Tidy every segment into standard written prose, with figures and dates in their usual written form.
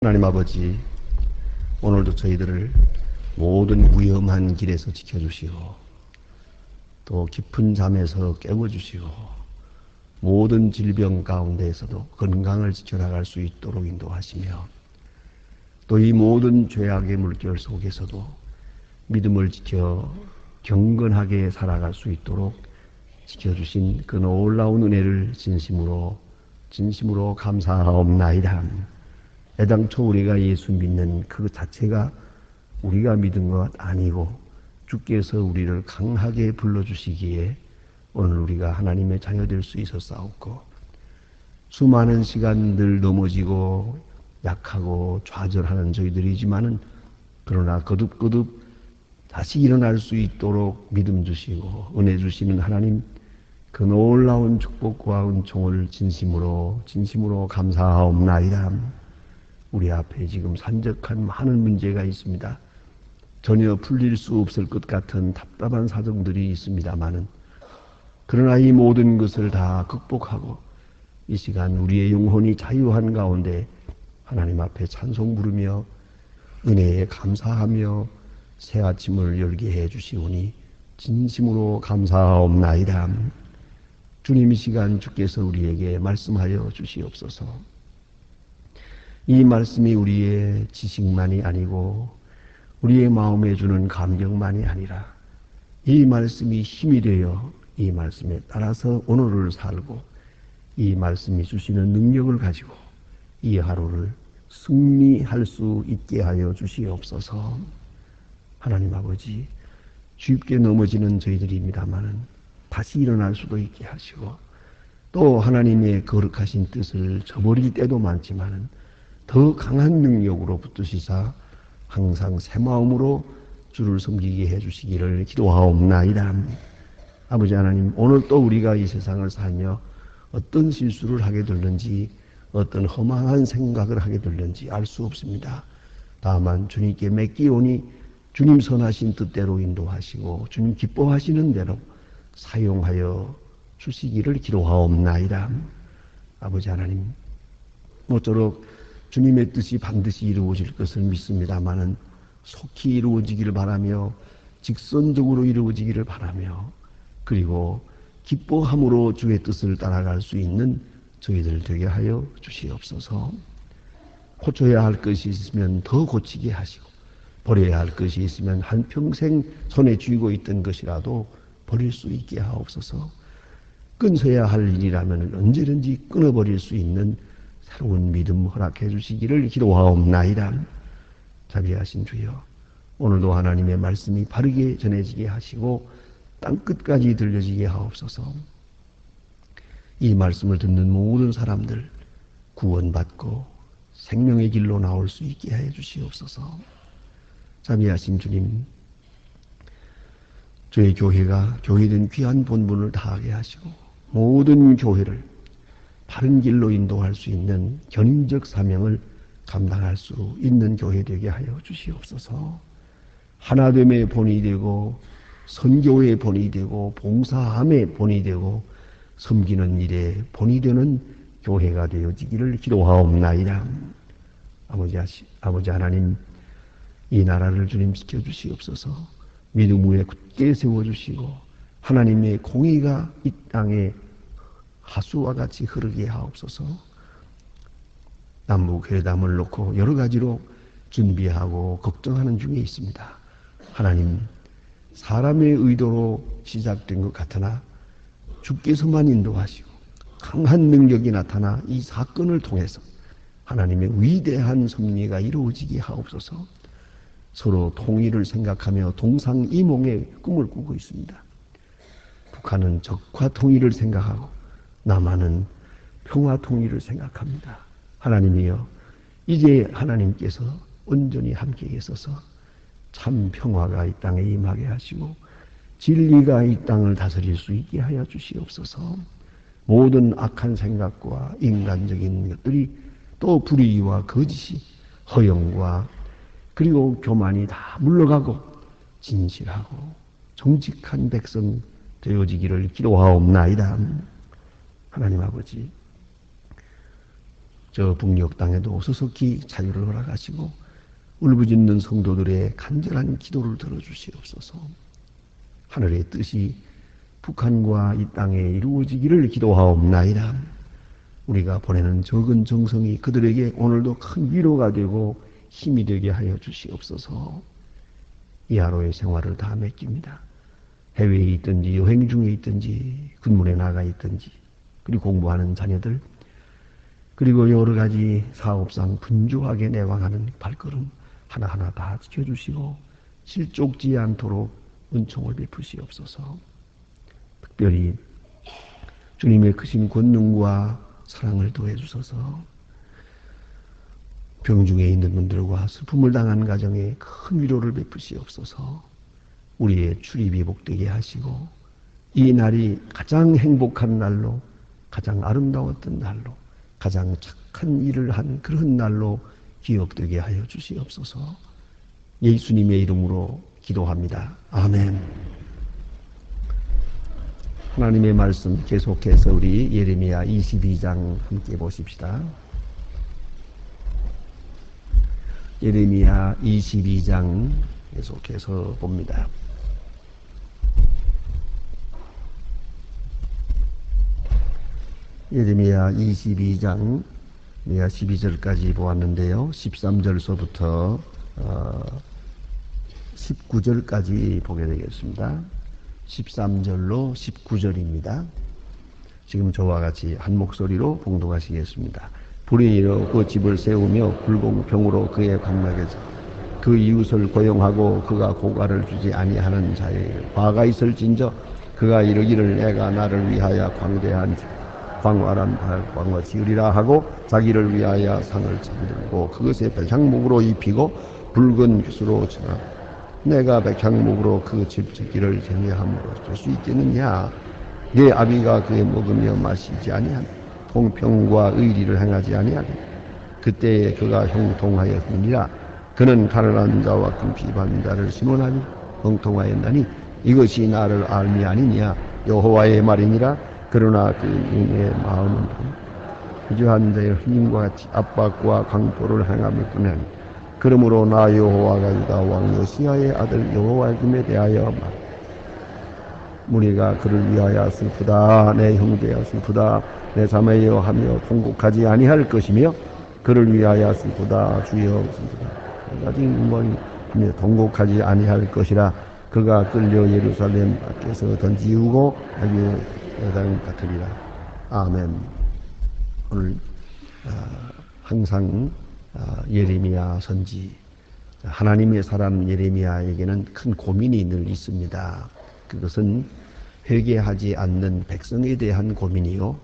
하나님 아버지, 오늘도 저희들을 모든 위험한 길에서 지켜주시고 또 깊은 잠에서 깨워주시고 모든 질병 가운데에서도 건강을 지켜나갈 수 있도록 인도하시며 또 이 모든 죄악의 물결 속에서도 믿음을 지켜 경건하게 살아갈 수 있도록 지켜주신 그 놀라운 은혜를 진심으로 감사하옵나이다. 애당초 우리가 예수 믿는 그 자체가 우리가 믿은 것 아니고 주께서 우리를 강하게 불러주시기에 오늘 우리가 하나님의 자녀 될 수 있었사옵고 수많은 시간들 넘어지고 약하고 좌절하는 저희들이지만은 그러나 거듭거듭 다시 일어날 수 있도록 믿음 주시고 은혜 주시는 하나님 그 놀라운 축복과 은총을 진심으로 감사하옵나이다. 우리 앞에 지금 산적한 많은 문제가 있습니다. 전혀 풀릴 수 없을 것 같은 답답한 사정들이 있습니다마는 그러나 이 모든 것을 다 극복하고 이 시간 우리의 영혼이 자유한 가운데 하나님 앞에 찬송 부르며 은혜에 감사하며 새 아침을 열게 해 주시오니 진심으로 감사하옵나이다. 주님 이 시간 주께서 우리에게 말씀하여 주시옵소서. 이 말씀이 우리의 지식만이 아니고 우리의 마음에 주는 감격만이 아니라 이 말씀이 힘이 되어 이 말씀에 따라서 오늘을 살고 이 말씀이 주시는 능력을 가지고 이 하루를 승리할 수 있게 하여 주시옵소서. 하나님 아버지, 쉽게 넘어지는 저희들입니다마는 다시 일어날 수도 있게 하시고 또 하나님의 거룩하신 뜻을 저버릴 때도 많지만은 더 강한 능력으로 붙드시사 항상 새 마음으로 주를 섬기게 해주시기를 기도하옵나이다. 아버지 하나님, 오늘 또 우리가 이 세상을 살며 어떤 실수를 하게 될는지 어떤 허망한 생각을 하게 될는지 알 수 없습니다. 다만 주님께 맡기오니 주님 선하신 뜻대로 인도하시고 주님 기뻐하시는 대로 사용하여 주시기를 기도하옵나이다. 아버지 하나님, 모쪼록 주님의 뜻이 반드시 이루어질 것을 믿습니다마는 속히 이루어지기를 바라며 직선적으로 이루어지기를 바라며 그리고 기뻐함으로 주의 뜻을 따라갈 수 있는 저희들 되게 하여 주시옵소서. 고쳐야 할 것이 있으면 더 고치게 하시고 버려야 할 것이 있으면 한평생 손에 쥐고 있던 것이라도 버릴 수 있게 하옵소서. 끊어야 할 일이라면 언제든지 끊어버릴 수 있는 새로운 믿음 허락해 주시기를 기도하옵나이다. 자비하신 주여, 오늘도 하나님의 말씀이 바르게 전해지게 하시고 땅끝까지 들려지게 하옵소서. 이 말씀을 듣는 모든 사람들 구원받고 생명의 길로 나올 수 있게 해 주시옵소서. 자비하신 주님, 저희 교회가 교회된 귀한 본분을 다하게 하시고 모든 교회를 바른 길로 인도할 수 있는 견인적 사명을 감당할 수 있는 교회 되게 하여 주시옵소서. 하나됨의 본이 되고 선교의 본이 되고 봉사함의 본이 되고 섬기는 일에 본이 되는 교회가 되어지기를 기도하옵나이다. 아버지 하나님, 이 나라를 주님 지켜주시옵소서. 믿음 위에 굳게 세워주시고 하나님의 공의가 이 땅에 하수와 같이 흐르게 하옵소서. 남북회담을 놓고 여러 가지로 준비하고 걱정하는 중에 있습니다. 하나님, 사람의 의도로 시작된 것 같으나 주께서만 인도하시고 강한 능력이 나타나 이 사건을 통해서 하나님의 위대한 섭리가 이루어지게 하옵소서. 서로 통일을 생각하며 동상이몽의 꿈을 꾸고 있습니다. 북한은 적화 통일을 생각하고 남한은 평화 통일을 생각합니다. 하나님이여, 이제 하나님께서 온전히 함께 계셔서 참 평화가 이 땅에 임하게 하시고 진리가 이 땅을 다스릴 수 있게 하여 주시옵소서. 모든 악한 생각과 인간적인 것들이 또 불의와 거짓이 허영과 그리고 교만이 다 물러가고 진실하고 정직한 백성 되어지기를 기도하옵나이다. 하나님 아버지, 저 북녘 땅에도 서석히 자유를 허락하시고 울부짖는 성도들의 간절한 기도를 들어주시옵소서. 하늘의 뜻이 북한과 이 땅에 이루어지기를 기도하옵나이다. 우리가 보내는 적은 정성이 그들에게 오늘도 큰 위로가 되고 힘이 되게 하여 주시옵소서. 이 하루의 생활을 다 맡깁니다. 해외에 있든지 여행 중에 있든지 군문에 나가 있든지 그리고 공부하는 자녀들 그리고 여러 가지 사업상 분주하게 내방하는 발걸음 하나하나 다 지켜주시고 실족지 않도록 은총을 베푸시옵소서. 특별히 주님의 크신 권능과 사랑을 더해 주셔서 병중에 있는 분들과 슬픔을 당한 가정에 큰 위로를 베푸시옵소서. 우리의 출입이 복되게 하시고 이 날이 가장 행복한 날로 가장 아름다웠던 날로 가장 착한 일을 한 그런 날로 기억되게 하여 주시옵소서. 예수님의 이름으로 기도합니다. 아멘. 하나님의 말씀 계속해서 우리 예레미야 22장 함께 보십시다. 예레미야 22장 계속해서 봅니다. 예레미야 22장 12절까지 보았는데요. 13절서부터 19절까지 보게 되겠습니다. 13절로 19절입니다. 지금 저와 같이 한 목소리로 봉독하시겠습니다. 불의로 그 집을 세우며 불공평으로 그의 광락에서 그 이웃을 고용하고 그가 고가를 주지 아니하는 자의 화가 있을진저 그가 이르기를 내가 나를 위하여 광대한 광활한 광화 지으리라 하고 자기를 위하여 상을 잠들고 그것에 백향목으로 입히고 붉은 깃으로 쳐 내가 백향목으로 그 집 짓기를 정의함으로 줄 수 있겠느냐. 내 아비가 그에 먹으며 마시지 아니하며 공평과 의리를 행하지 아니하며 그때에 그가 형통하였느니라. 그는 가난한 자와 큰 비반 자를 심원하니 형통하였나니 이것이 나를 알미 아니냐. 여호와의 말이니라. 그러나 그 인의 마음은 부주한 자의 힘과 같이 압박과 강포를 행함을 뿐이니 그러므로 나 여호와가 유다 왕 요시야의 아들 여호와김에 대하여 말 무리가 그를 위하여 슬프다. 내 형제여 슬프다. 내 자매여 하며 통곡하지 아니할 것이며 그를 위하여 슬프다. 주여 슬프다. 아직 눈물이 하며 통곡하지 아니할 것이라. 그가 끌려 예루살렘 밖에서 던지우고 아주 여당 같으리라. 아멘. 오늘 항상 예레미야 선지 하나님의 사람 예레미야에게는 큰 고민이 늘 있습니다. 그것은 회개하지 않는 백성에 대한 고민이요.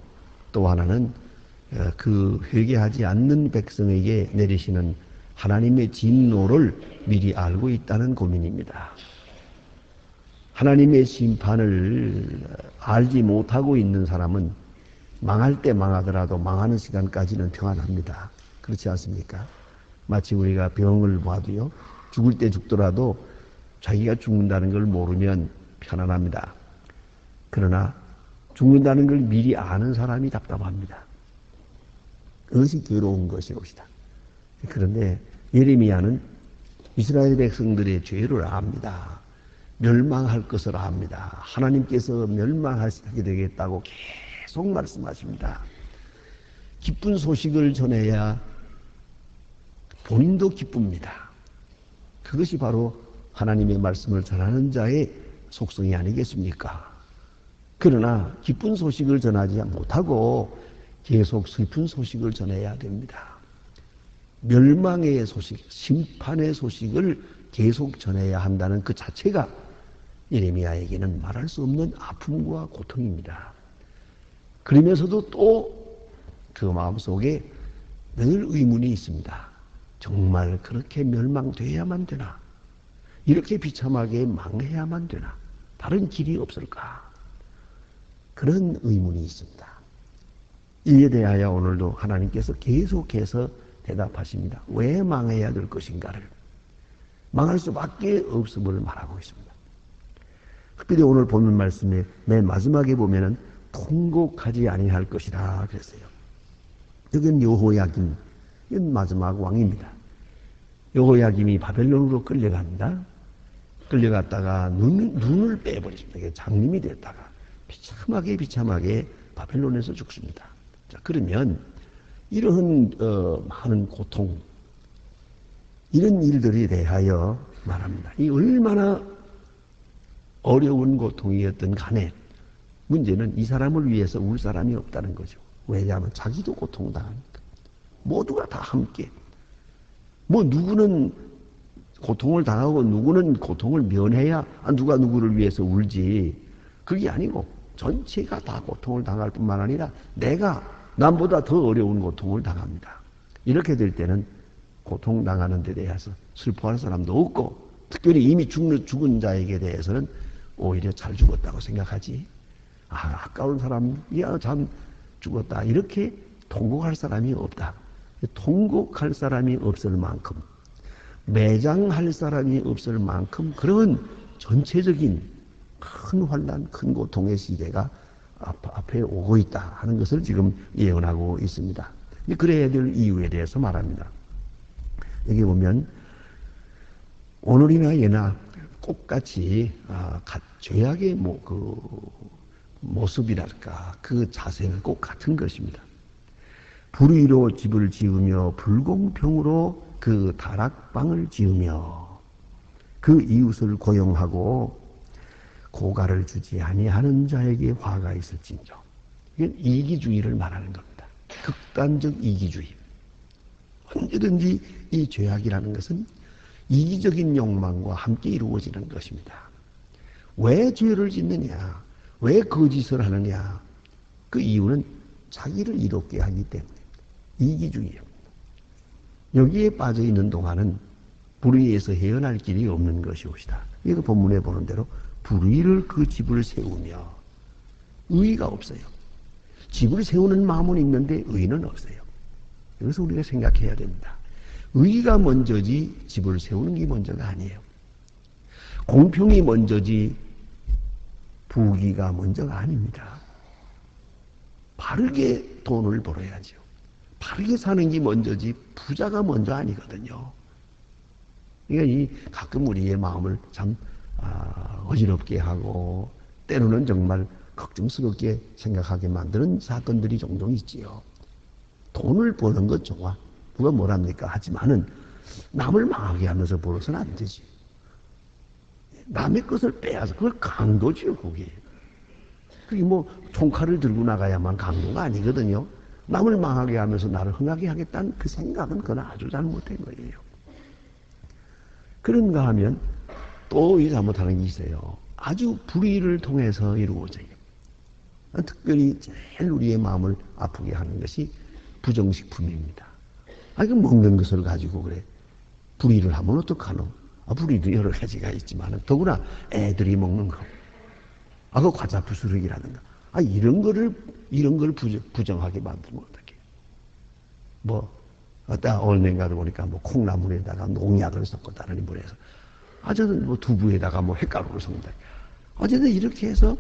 또 하나는 그 회개하지 않는 백성에게 내리시는 하나님의 진노를 미리 알고 있다는 고민입니다. 하나님의 심판을 알지 못하고 있는 사람은 망할 때 망하더라도 망하는 시간까지는 평안합니다. 그렇지 않습니까? 마치 우리가 병을 봐도요, 죽을 때 죽더라도 자기가 죽는다는 걸 모르면 편안합니다. 그러나 죽는다는 걸 미리 아는 사람이 답답합니다. 그것이 괴로운 것이옵시다. 그런데 예레미야는 이스라엘 백성들의 죄를 압니다. 멸망할 것을 압니다. 하나님께서 멸망하게 되겠다고 계속 말씀하십니다. 기쁜 소식을 전해야 본인도 기쁩니다. 그것이 바로 하나님의 말씀을 전하는 자의 속성이 아니겠습니까? 그러나 기쁜 소식을 전하지 못하고 계속 슬픈 소식을 전해야 됩니다. 멸망의 소식, 심판의 소식을 계속 전해야 한다는 그 자체가 예레미야에게는 말할 수 없는 아픔과 고통입니다. 그러면서도 또 그 마음속에 늘 의문이 있습니다. 정말 그렇게 멸망되어야만 되나? 이렇게 비참하게 망해야만 되나? 다른 길이 없을까? 그런 의문이 있습니다. 이에 대하여 오늘도 하나님께서 계속해서 대답하십니다. 왜 망해야 될 것인가를. 망할 수밖에 없음을 말하고 있습니다. 특별히 오늘 보는 말씀의 맨 마지막에 보면은 통곡하지 아니할 것이라 그랬어요. 이건 여호야김, 이건 마지막 왕입니다. 여호야김이 바벨론으로 끌려갑니다. 끌려갔다가 눈을 빼버렸습니다. 이게 장님이 됐다가 비참하게 바벨론에서 죽습니다. 자, 그러면 이러한 많은 고통, 이런 일들에 대하여 말합니다. 이 얼마나 어려운 고통이었던 간에 문제는 이 사람을 위해서 울 사람이 없다는 거죠. 왜냐하면 자기도 고통당하니까. 모두가 다 함께. 뭐 누구는 고통을 당하고 누구는 고통을 면해야 누가 누구를 위해서 울지. 그게 아니고 전체가 다 고통을 당할 뿐만 아니라 내가 남보다 더 어려운 고통을 당합니다. 이렇게 될 때는 고통당하는 데 대해서 슬퍼할 사람도 없고 특별히 이미 죽은 자에게 대해서는 오히려 잘 죽었다고 생각하지. 아까운 사람이야 참 죽었다. 이렇게 통곡할 사람이 없다. 통곡할 사람이 없을 만큼, 매장할 사람이 없을 만큼 그런 전체적인 큰 환난, 큰 고통의 시대가 앞에 오고 있다 하는 것을 지금 예언하고 있습니다. 그래야 될 이유에 대해서 말합니다. 여기 보면 오늘이나 예나 똑같이 죄악의 모습이랄까 그 자세는 꼭 같은 것입니다. 불의로 집을 지으며 불공평으로 그 다락방을 지으며 그 이웃을 고용하고 고가를 주지 아니하는 자에게 화가 있을진저. 이건 이기주의를 말하는 겁니다. 극단적 이기주의. 언제든지 이 죄악이라는 것은 이기적인 욕망과 함께 이루어지는 것입니다. 왜 죄를 짓느냐? 왜 거짓을 하느냐? 그 이유는 자기를 이롭게 하기 때문에 이기주의입니다. 여기에 빠져 있는 동안은 불의에서 헤어날 길이 없는 것이옵시다. 이거 본문에 보는 대로 불의를 그 집을 세우며 의의가 없어요. 집을 세우는 마음은 있는데 의의는 없어요. 여기서 우리가 생각해야 됩니다. 의의가 먼저지 집을 세우는 게 먼저가 아니에요. 공평이 먼저지 부귀가 먼저가 아닙니다. 바르게 돈을 벌어야죠. 바르게 사는 게 먼저지 부자가 먼저 아니거든요. 그러니까 가끔 우리의 마음을 참 어지럽게 하고 때로는 정말 걱정스럽게 생각하게 만드는 사건들이 종종 있지요. 돈을 버는 것 좋아. 누가 뭐랍니까? 하지만은 남을 망하게 하면서 벌어서는 안 되지. 남의 것을 빼앗아. 그걸 강도지요, 그게. 그게 뭐 총칼을 들고 나가야만 강도가 아니거든요. 남을 망하게 하면서 나를 흥하게 하겠다는 그 생각은 그건 아주 잘못된 거예요. 그런가 하면 또 이 잘못하는 게 있어요. 아주 불의를 통해서 이루어져요. 특별히 제일 우리의 마음을 아프게 하는 것이 부정식품입니다. 그 먹는 것을 가지고 그래. 불의를 하면 어떡하노? 불의도 여러 가지가 있지만 더구나 애들이 먹는 거. 그 과자 부스러기라든가. 이런 걸 부정하게 만들면 어떡해. 오늘인가도 보니까 콩나물에다가 농약을 섞었다는 물에서. 저는 두부에다가 횟가루를 섞는다. 어쨌든 이렇게 해서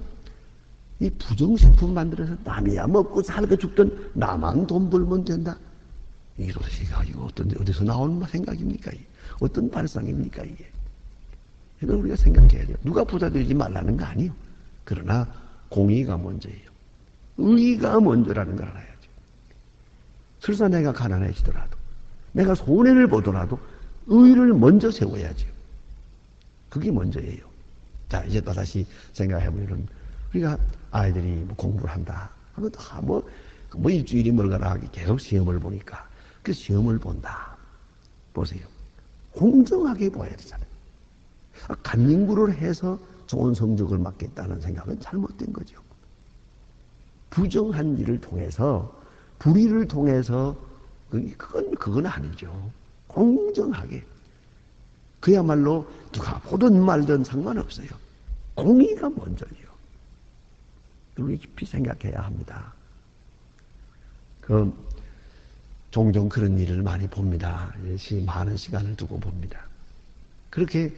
이 부정식품 만들어서 남이야 먹고 살게 죽든 나만 돈 벌면 된다. 이거 어디서 나온 생각입니까? 어떤 발상입니까, 이게? 이걸 우리가 생각해야 돼요. 누가 부자 되지 말라는 거 아니에요. 그러나 공의가 먼저예요. 의의가 먼저라는 걸 알아야죠. 설사 내가 가난해지더라도, 내가 손해를 보더라도 의의를 먼저 세워야죠. 그게 먼저예요. 자, 이제 또 다시 생각해보면, 우리가 아이들이 공부를 한다. 하면 일주일이 멀거나 하기 계속 시험을 보니까 그 시험을 본다. 보세요. 공정하게 봐야 되잖아요. 간연구를 해서 좋은 성적을 받겠다는 생각은 잘못된 거죠. 부정한 일을 통해서, 불의를 통해서, 그건 아니죠. 공정하게. 그야말로 누가 보든 말든 상관없어요. 공의가 먼저예요. 우리 깊이 생각해야 합니다. 종종 그런 일을 많이 봅니다. 많은 시간을 두고 봅니다. 그렇게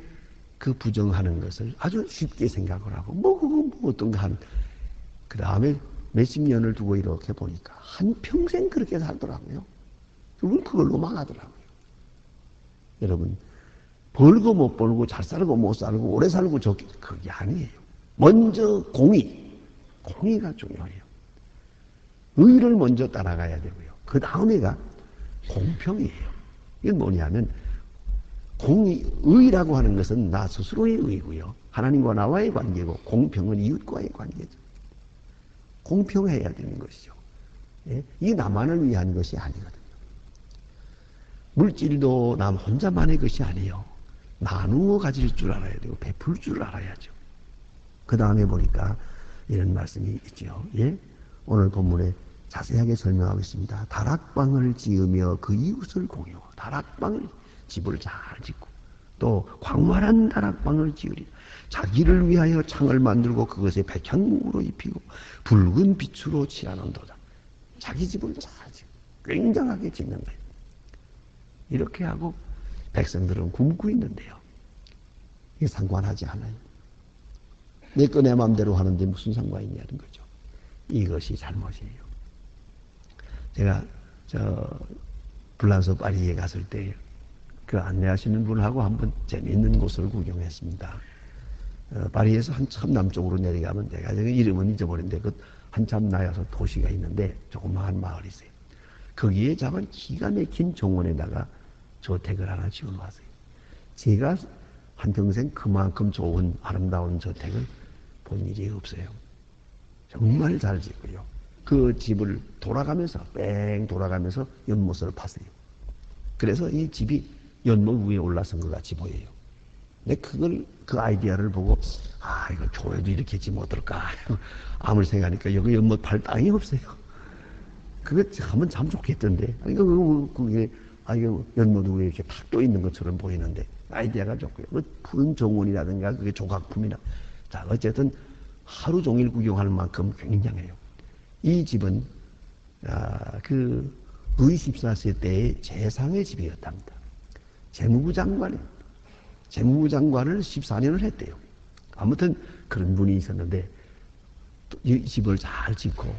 그 부정하는 것을 아주 쉽게 생각을 하고, 그건 어떤가 그 다음에 몇십 년을 두고 이렇게 보니까 한평생 그렇게 살더라고요. 그분 그걸로 망하더라고요. 여러분, 벌고 못 벌고 잘 살고 못 살고 오래 살고 좋게, 그게 아니에요. 먼저 공의가 중요해요. 의를 먼저 따라가야 되고요. 그 다음에가 공평이에요. 이건 뭐냐면 의라고 하는 것은 나 스스로의 의고요. 하나님과 나와의 관계고, 공평은 이웃과의 관계죠. 공평해야 되는 것이죠. 예? 이게 나만을 위한 것이 아니거든요. 물질도 남 혼자만의 것이 아니에요. 나누어 가질 줄 알아야 되고 베풀 줄 알아야죠. 그 다음에 보니까 이런 말씀이 있죠. 예? 오늘 본문에 자세하게 설명하고 있습니다. 다락방을 지으며 그 이웃을 공유하고, 다락방을, 집을 잘 짓고 또 광활한 다락방을 지으리. 자기를 위하여 창을 만들고 그것에 백향목으로 입히고 붉은 빛으로 칠하는도다. 자기 집을 잘 짓고 굉장하게 짓는 거예요. 이렇게 하고 백성들은 굶고 있는데요. 이게 상관하지 않아요. 내 거 내 마음대로 하는데 무슨 상관이 있냐는 거죠. 이것이 잘못이에요. 제가 불란서 파리에 갔을 때 그 안내하시는 분하고 한번 재미있는 곳을 구경했습니다. 파리에서 한참 남쪽으로 내려가면 내가 이름은 잊어버렸는데 그 한참 나여서 도시가 있는데 조그마한 마을이 있어요. 거기에 잡은 기가 막힌 정원에다가 저택을 하나 지어놨어요. 제가 한평생 그만큼 좋은 아름다운 저택을 본 일이 없어요. 정말 잘 짓고요. 그 집을 돌아가면서 연못을 팠어요. 그래서 이 집이 연못 위에 올라선 것 같이 보여요. 근데 그 아이디어를 보고, 이거 교회도 이렇게 지면 어떨까. 아무리 생각하니까 여기 연못 팔 땅이 없어요. 그거 하면 참 좋겠던데. 그게 연못 위에 이렇게 탁 떠 있는 것처럼 보이는데, 아이디어가 좋고요. 푸른 정원이라든가 그게 조각품이나. 자, 어쨌든 하루 종일 구경할 만큼 굉장해요. 이 집은, 루이 14세 때의 재상의 집이었답니다. 재무부 장관을 14년을 했대요. 아무튼 그런 분이 있었는데, 이 집을 잘 짓고,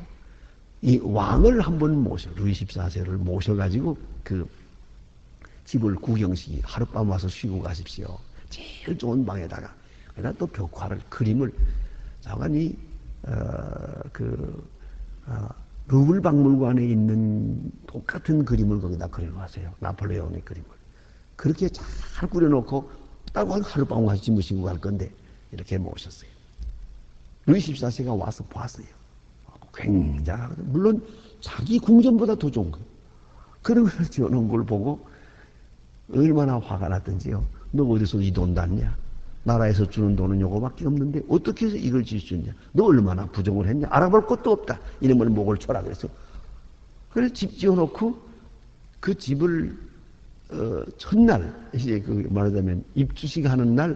이 왕을 한번 루이 14세를 모셔가지고 그 집을 구경시 하룻밤 와서 쉬고 가십시오. 제일 좋은 방에다가. 그러나 또 그림을, 자관이, 루블 박물관에 있는 똑같은 그림을 거기다 그려놓으세요. 나폴레옹의 그림을. 그렇게 잘 꾸려놓고 딱 하룻밤 와서 주무시고 갈 건데 이렇게 모셨어요. 루이 14세가 와서 봤어요. 굉장하거든요. 물론 자기 궁전보다 더 좋은 거예요. 그런 걸 지어놓은 걸 보고 얼마나 화가 났던지요. 너 어디서 이 돈 땄냐? 나라에서 주는 돈은 요거밖에 없는데 어떻게 해서 이걸 지을 수 있냐? 너 얼마나 부정을 했냐? 알아볼 것도 없다. 이러면 목을 쳐라 그랬어. 그래서 집 지어놓고 그 집을 첫날 이제 말하자면 입주식 하는 날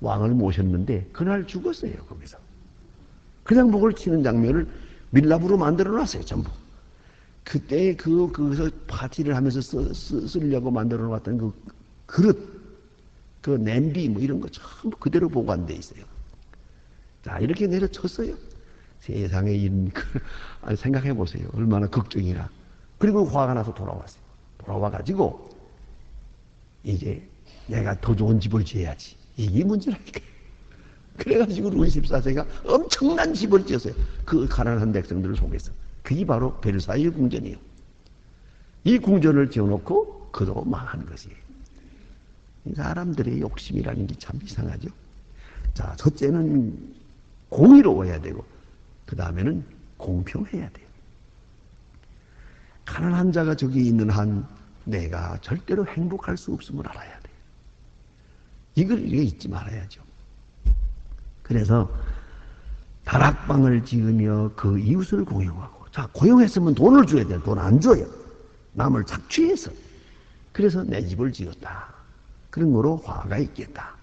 왕을 모셨는데 그날 죽었어요. 거기서 그냥 목을 치는 장면을 밀랍으로 만들어 놨어요. 전부. 그때 거기서 파티를 하면서 쓰려고 만들어 놨던 그 그릇, 그 냄비 뭐 이런 거 전부 그대로 보관돼 있어요. 자, 이렇게 내려쳤어요. 세상에 이런 생각해 보세요. 얼마나 걱정이나. 그리고 화가 나서 돌아왔어요. 돌아와가지고 이제 내가 더 좋은 집을 지어야지. 이게 문제라니까. 그래가지고 루이 14세가 엄청난 집을 지었어요. 그 가난한 백성들을 속에서. 그게 바로 베르사유 궁전이에요. 이 궁전을 지어놓고 그도 망한 것이에요. 사람들의 욕심이라는 게 참 이상하죠. 자, 첫째는 공의로워야 되고 그 다음에는 공평해야 돼요. 가난한 자가 저기 있는 한 내가 절대로 행복할 수 없음을 알아야 돼요. 이걸 잊지 말아야죠. 그래서 다락방을 지으며 그 이웃을 고용하고, 자, 고용했으면 돈을 줘야 돼요. 돈 안 줘요. 남을 착취해서. 그래서 내 집을 지었다. 그런 거로 화가 있겠다.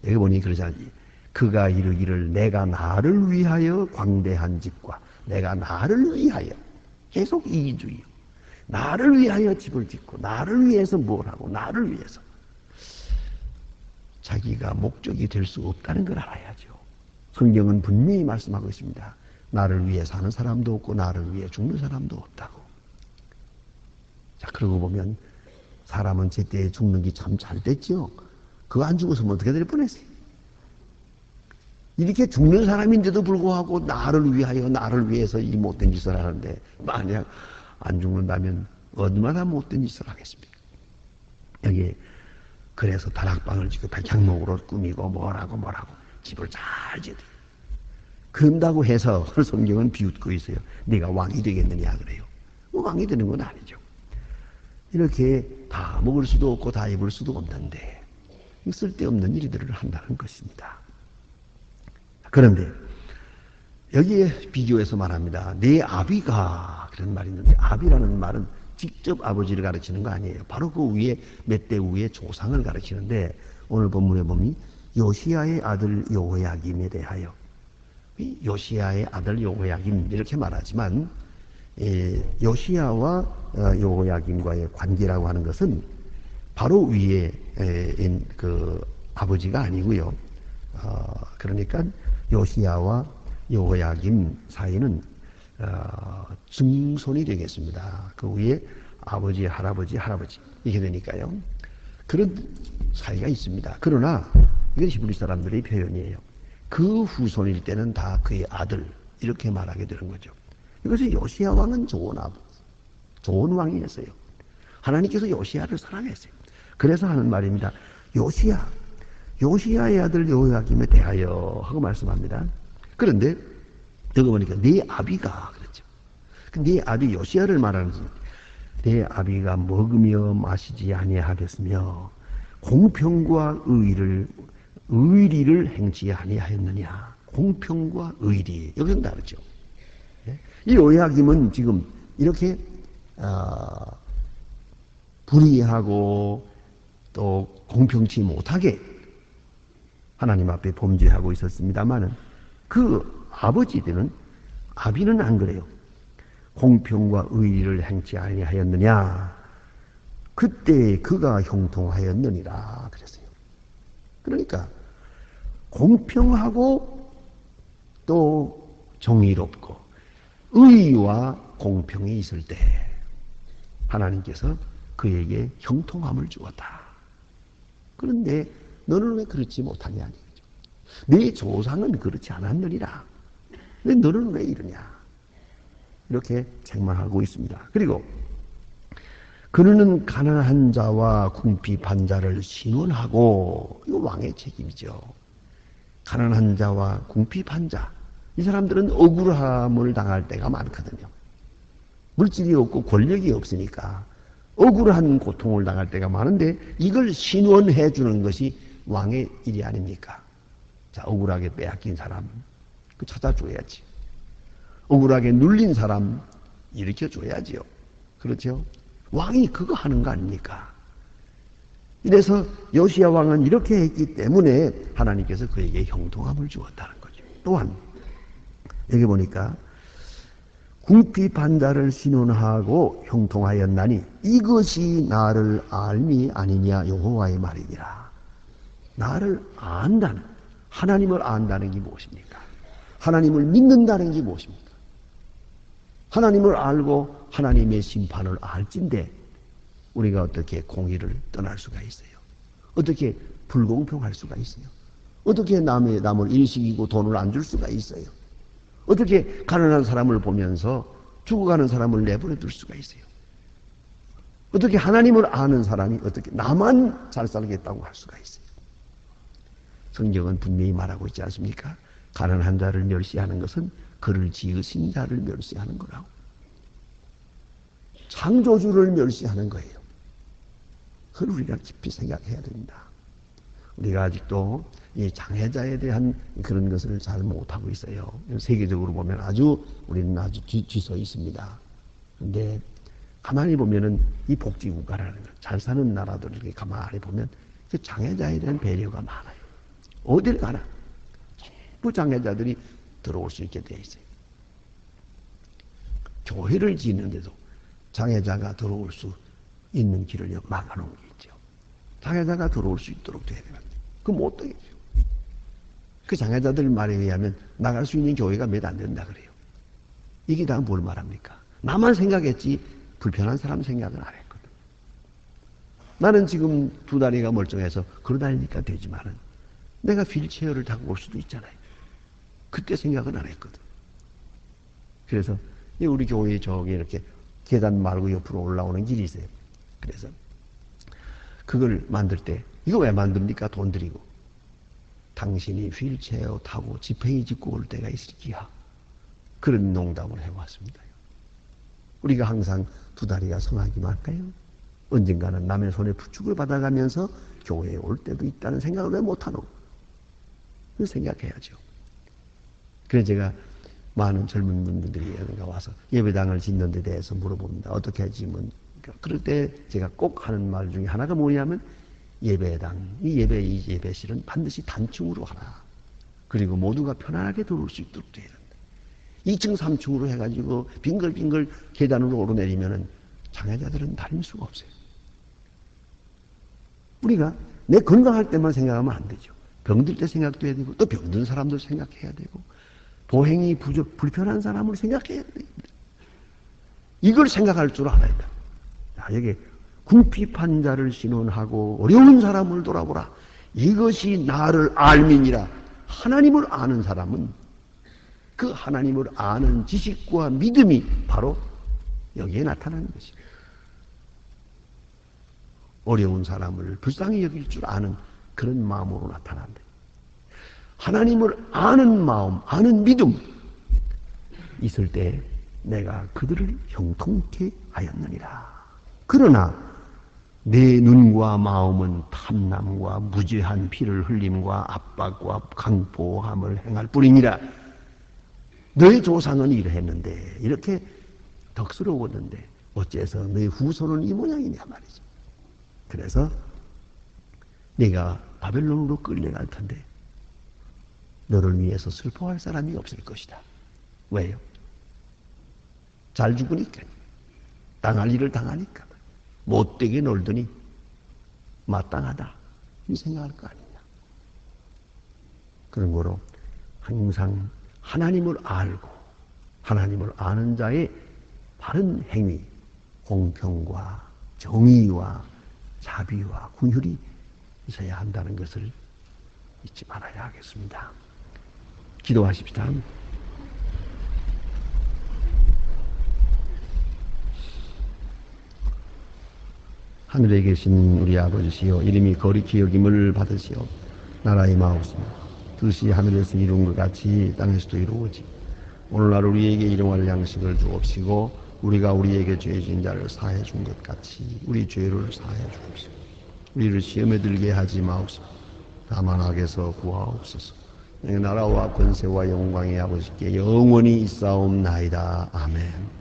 여기 보니 그러잖아요. 그가 이르기를 내가 나를 위하여 광대한 집과 내가 나를 위하여, 계속 이기주의. 나를 위하여 집을 짓고 나를 위해서 뭘 하고 나를 위해서. 자기가 목적이 될 수 없다는 걸 알아야죠. 성경은 분명히 말씀하고 있습니다. 나를 위해 사는 사람도 없고 나를 위해 죽는 사람도 없다고. 자, 그러고 보면 사람은 제때에 죽는 게 참 잘 됐죠. 그거 안 죽었으면 어떻게 될 뻔했어요. 이렇게 죽는 사람인데도 불구하고 나를 위하여 나를 위해서 이 못된 짓을 하는데 만약 안 죽는다면 얼마나 못된 짓을 하겠습니까? 여기에 그래서 다락방을 짓고 백향목으로 꾸미고 뭐라고 집을 잘 짓어요. 그런다고 해서 성경은 비웃고 있어요. 네가 왕이 되겠느냐 그래요. 왕이 되는 건 아니죠. 이렇게 다 먹을 수도 없고 다 입을 수도 없는데 쓸데없는 일들을 한다는 것입니다. 그런데 여기에 비교해서 말합니다. 내 아비가 그런 말이 있는데 아비라는 말은 직접 아버지를 가르치는 거 아니에요. 바로 그 위에 몇 대 위에 조상을 가르치는데 오늘 본문에 보면 요시야의 아들 여호야김에 대하여 요시야의 아들 여호야김 이렇게 말하지만 요시야와 여호야김과의 관계라고 하는 것은 바로 위에 그 아버지가 아니고요. 그러니까 요시야와 여호야김 사이는 증손이 되겠습니다. 그 위에 아버지, 할아버지 이렇게 되니까요. 그런 사이가 있습니다. 그러나 이건 히브리 사람들의 표현이에요. 그 후손일 때는 다 그의 아들 이렇게 말하게 되는 거죠. 이것이 요시야 왕은 좋은 왕이었어요. 하나님께서 요시야를 사랑했어요. 그래서 하는 말입니다. 요시야의 아들 여호야김에 대하여 하고 말씀합니다. 그런데 여기 보니까 네 아비가 그랬죠. 네 아비 요시야를 말하는 거죠. 네 아비가 먹으며 마시지 아니하겠으며 공평과 의리를 행치 아니하였느냐. 공평과 의리 여기서 다르죠. 이 여호야김은 지금 이렇게 불의하고 또 공평치 못하게 하나님 앞에 범죄하고 있었습니다만은 그 아비는 안 그래요. 공평과 의리를 행치 아니하였느냐. 그때 그가 형통하였느니라 그랬어요. 그러니까 공평하고 또 정의롭고 의와 공평이 있을 때 하나님께서 그에게 형통함을 주었다. 그런데 너는 왜 그렇지 못하냐 이거죠. 네 조상은 그렇지 않았느니라. 근데 너는 왜 이러냐. 이렇게 책망하고 있습니다. 그리고 그는 가난한 자와 궁핍한 자를 신원하고 이거 왕의 책임이죠. 가난한 자와 궁핍한 자 이 사람들은 억울함을 당할 때가 많거든요. 물질이 없고 권력이 없으니까 억울한 고통을 당할 때가 많은데 이걸 신원해 주는 것이 왕의 일이 아닙니까? 자, 억울하게 빼앗긴 사람 그 찾아줘야지. 억울하게 눌린 사람 일으켜줘야지요. 그렇죠? 왕이 그거 하는 거 아닙니까? 이래서 요시야 왕은 이렇게 했기 때문에 하나님께서 그에게 형통함을 주었다는 거죠. 또한 여기 보니까 궁핍한 자를 신원하고 형통하였나니 이것이 나를 알미 아니냐 여호와의 말이니라. 나를 안다는 하나님을 안다는 게 무엇입니까? 하나님을 믿는다는 게 무엇입니까? 하나님을 알고 하나님의 심판을 알진데 우리가 어떻게 공의를 떠날 수가 있어요? 어떻게 불공평할 수가 있어요? 어떻게 남을 일식이고 돈을 안 줄 수가 있어요? 어떻게 가난한 사람을 보면서 죽어가는 사람을 내버려 둘 수가 있어요? 어떻게 하나님을 아는 사람이 어떻게 나만 잘 살겠다고 할 수가 있어요? 성경은 분명히 말하고 있지 않습니까? 가난한 자를 멸시하는 것은 그를 지으신 자를 멸시하는 거라고. 창조주를 멸시하는 거예요. 그걸 우리가 깊이 생각해야 됩니다. 우리가 아직도 이 장애자에 대한 그런 것을 잘 못하고 있어요. 세계적으로 보면 우리는 아주 뒤서 있습니다. 근데 가만히 보면은 이 복지국가라는 걸 잘 사는 나라들을 이렇게 가만히 보면 그 장애자에 대한 배려가 많아요. 어딜 가나 전부 장애자들이 들어올 수 있게 되어 있어요. 교회를 짓는데도 장애자가 들어올 수 있는 길을 막아놓은 게 있죠. 장애자가 들어올 수 있도록 돼야 됩니다. 그럼 못 되겠죠. 그 장애자들 말에 의하면 나갈 수 있는 교회가 몇 안 된다 그래요. 이게 다 뭘 말합니까? 나만 생각했지 불편한 사람 생각은 안 했거든. 나는 지금 두 다리가 멀쩡해서 걸어다니니까 되지만은 내가 휠체어를 타고 올 수도 있잖아요. 그때 생각은 안 했거든. 그래서 우리 교회 저기 이렇게 계단 말고 옆으로 올라오는 길이 있어요. 그래서 그걸 만들 때 이거 왜 만듭니까? 돈 들이고. 당신이 휠체어 타고 지팽이 짚고 올 때가 있을기야. 그런 농담을 해왔습니다. 우리가 항상 두 다리가 성하기만 할까요? 언젠가는 남의 손에 부축을 받아가면서 교회에 올 때도 있다는 생각을 왜 못하노? 그걸 생각해야죠. 그래서 제가 많은 젊은 분들이 와서 예배당을 짓는 데 대해서 물어봅니다. 어떻게 지으면. 그럴 때 제가 꼭 하는 말 중에 하나가 뭐냐면 예배당, 이 예배실은 반드시 단층으로 하라. 그리고 모두가 편안하게 들어올 수 있도록 돼야 된다. 2층, 3층으로 해가지고 빙글빙글 계단으로 오르내리면은 장애자들은 다닐 수가 없어요. 우리가 내 건강할 때만 생각하면 안 되죠. 병들 때 생각도 해야 되고 또 병든 사람도 생각해야 되고 보행이 불편한 사람을 생각해야 됩니다. 이걸 생각할 줄 알아야 돼. 여기 궁핍한 자를 신원하고 어려운 사람을 돌아보라. 이것이 나를 알민이라. 하나님을 아는 사람은 그 하나님을 아는 지식과 믿음이 바로 여기에 나타나는 것입니다. 어려운 사람을 불쌍히 여길 줄 아는 그런 마음으로 나타난다. 하나님을 아는 마음, 아는 믿음 있을 때 내가 그들을 형통케 하였느니라. 그러나 내 눈과 마음은 탐남과 무죄한 피를 흘림과 압박과 강포함을 행할 뿐이니라. 너의 조상은 이러했는데 이렇게 덕스러웠는데 어째서 너의 후손은 이 모양이냐 말이지. 그래서 네가 바벨론으로 끌려갈 텐데 너를 위해서 슬퍼할 사람이 없을 것이다. 왜요? 잘 죽으니까. 당할 일을 당하니까. 못되게 놀더니 마땅하다. 이 생각할 거 아니냐. 그런 거로 항상 하나님을 알고 하나님을 아는 자의 바른 행위, 공평과 정의와 자비와 긍휼이 있어야 한다는 것을 잊지 말아야 하겠습니다. 기도하십시다. 하늘에 계신 우리 아버지시여, 이름이 거룩히 여김을 받으시어 나라의 마옵소서. 뜻이 하늘에서 이룬 것 같이 땅에서도 이루어지. 오늘날 우리에게 일용할 양식을 주옵시고 우리가 우리에게 죄 지은 자를 사해 준 것 같이 우리 죄를 사해 주옵시고 우리를 시험에 들게 하지 마옵소서. 다만 악에서 구하옵소서. 나라와 권세와 영광이 아버지께 영원히 있사옵나이다. 아멘.